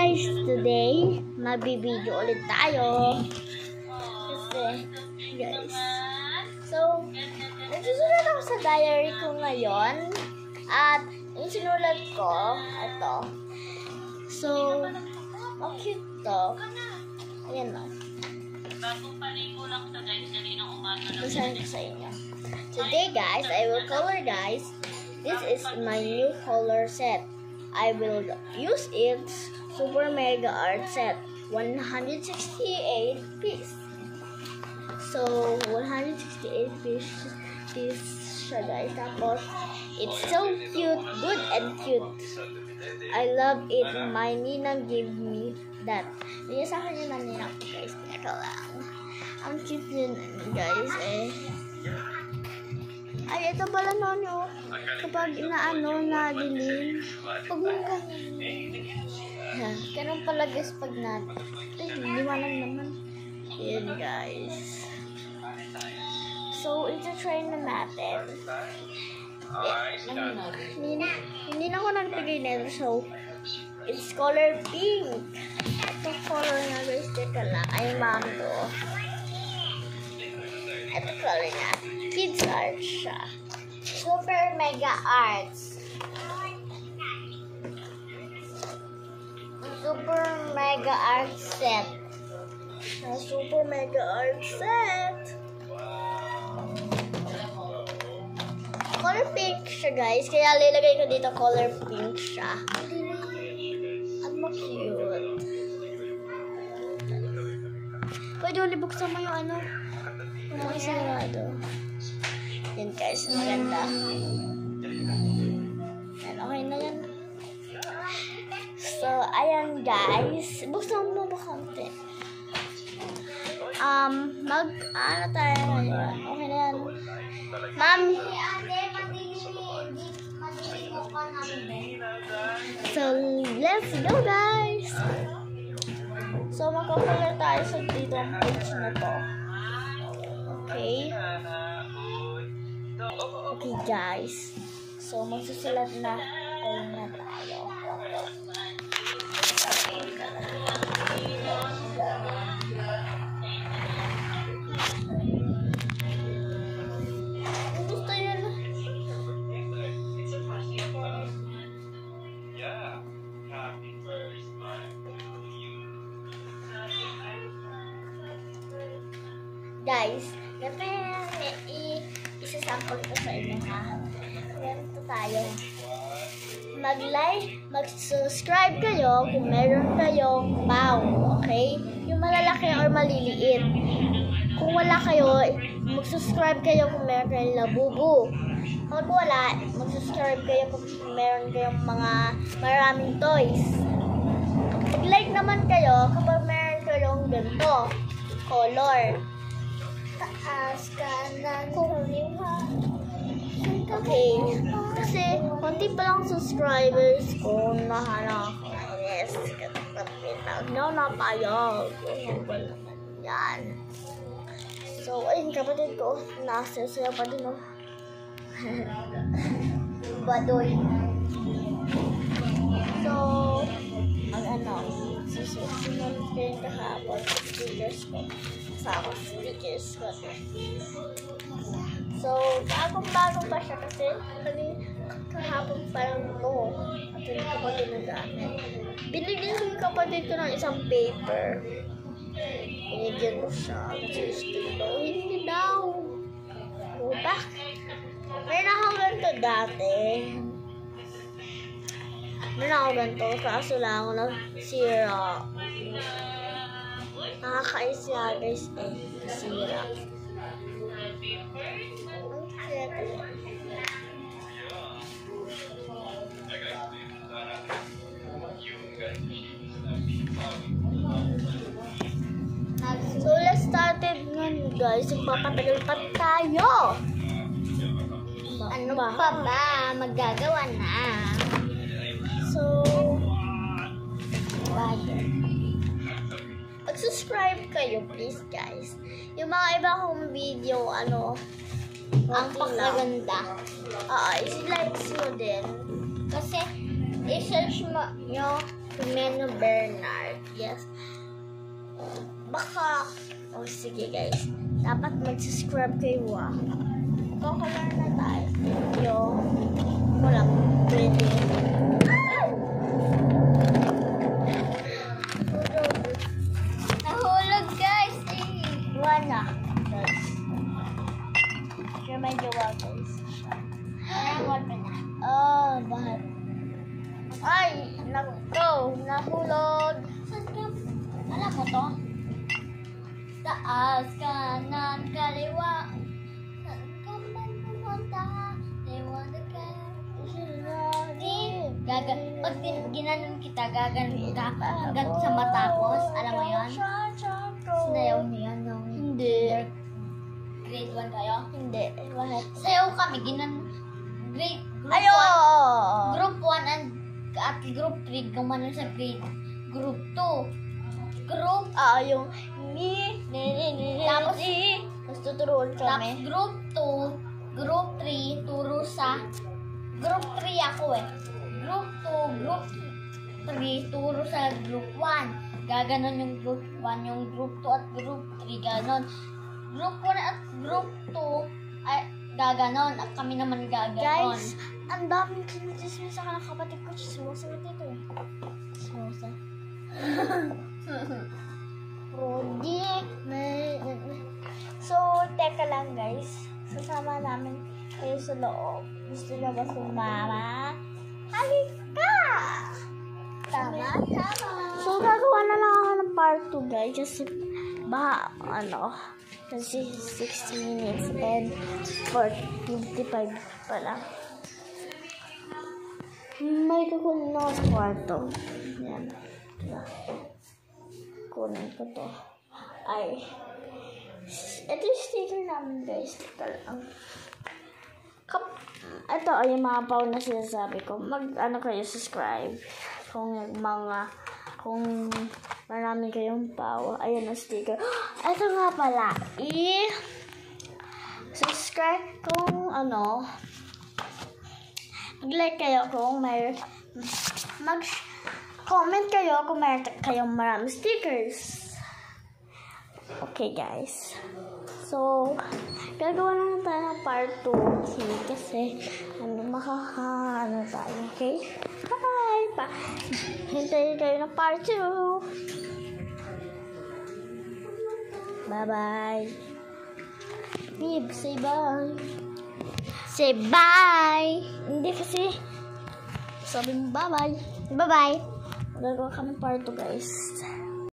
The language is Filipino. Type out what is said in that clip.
guys! Today, magbibideo ulit tayo. Kasi, guys. So, nagsusulat ako sa diary ko ngayon. At, yung sinulat ko, ito. So, ang cute to. Ayan o. Basahin ko sa inyo. Today, guys, I will color, guys. This is my new color set. I will use its Super Mega Art Set, 168 piece. So, 168 piece siya, guys. Tapos, it's so cute, good and cute. I love it. My ninang gave me that. Hindi sa akin yung ninang ko, guys. Teka lang. Ang cute yun, guys, eh. Ay, ito pala noon, oh. Kapag nadilim. Pag mo ganun pala, guys, pag liwanag naman. Yan, guys. So, ito try na natin. Hindi na ako nagbigay nito. So, it's color pink. Ito color na, guys. Teka lang. Ay, ma'am to. Ito color na. Kids art siya. Super Mega Arts. Super Mega Art Set. Super Mega Art Set. Color pink siya, guys. Kaya lalagay ko dito color pink siya. At cute. Pwede ulit buksan mo yung yung isarado. Yan, guys, maganda. Yan, okay na yan. So, ayan, guys. Buksan mo ba konti? Tayo ngayon. Okay na yan. Ma'am. So, let's go, guys. So, magkakulay tayo sa dito ang page na to. Okay. Okay, guys. So, magsusulat na tayo. Gusto yun. Guys, ganito yung isasample ko sa inyo, ha? Ganito tayo. Mag-like, mag-subscribe kayo kung meron kayong bow, okay? Yung malalaki or maliliit. Kung wala kayo, mag-subscribe kayo kung meron kayong labubu. Kung wala, mag-subscribe kayo kung meron kayong mga maraming toys. Mag-like naman kayo kapag meron kayong ganito, color. Taas, kanan, kaliwa. Okay. Kasi, konti pa lang subscribers ko. Nahala ako. Yes. Kapitag na payag. Yan. So, ayun, kapatid ko. Nasasaya pa din, oh. Badoy. So, susunod ko yung kahapon. Stickers ko. Kasama stickers ko. So, bagong-bagong pa siya kasi kahapon pa lang ito. At hindi ko pa ginagamit. Binigyan ko yung kapatid ko ng isang paper. Binigyan ko siya. Kasi gusto ko. Hindi daw. Go back. May nakaganto dati. May nakaganto. Kaso lang ako nasira. Nakakais siya, guys. Nasira. So, let's start it ngayon, guys. Magpapatagal pa tayo. Ano pa ba? Magagawa na. So, mag-subscribe kayo, please, guys. Yung mga iba kong video, ang pakaganda. I-likes mo din. Kasi, i-search mo nyo Jimeno Bernard. Yes. Baka, sige guys. Dapat mag-subscribe kayo Kukular na tayo. Walang pwede. Nahulog guys. Wala. Guys. Sure may jowa guys. Nahulog na. Bakit? Ay, nahulog. Saan ka? Alam mo to? Taas, kanan, kaliwa. Saan ka man pumunta? They want to pag ginanon kita, gaganon ka hanggang sa matapos. Alam mo yun? Sinayaw niyo yun nung Hindi. grade 1 kayo? Hindi. Bakit? Sayaw kami, grade group 1 and at group 3, gumanon sa group 2. Group, Yung Tapos, Tapos tuturuan tapos kami. group 2, group 3, turo sa group 3 ako Group 2, group 3, turo sa group 1. Gaganon yung group 1, yung group 2 at group 3, ganon. Group 1 at group 2, ay gaganon. At kami naman gaganon. Guys, ang daming kinismis sa kanang kapatid ko. Chismosa na dito Chismosa. Rudy. So, teka lang guys. Sasama namin kayo sa loob. Gusto na ba sumama? Halika! Tama. So, gagawa na lang ako ng part 2 guys. Kasi 60 minutes and 55 pala. May kukunin ako sa kwarto. Yan. Kunin ko to. Ito yung sticker namin guys. Ito lang. Ito ay yung mga pao na sinasabi ko. Kayo subscribe. Kung marami kayong pao. Ayan ang sticker. Ito nga pala. Subscribe kung mag-like kayo kung mag-comment kayo kung mayroon kayong maraming stickers. Okay guys. So, gagawa lang tayo ng part 2 kasi tayo, okay? Bye! Hintayin kayo ng part 2. Bye-bye. Babe, say bye. Say bye! Hindi kasi sabi mo bye-bye. Bye-bye. Gagawa kami part 2 guys.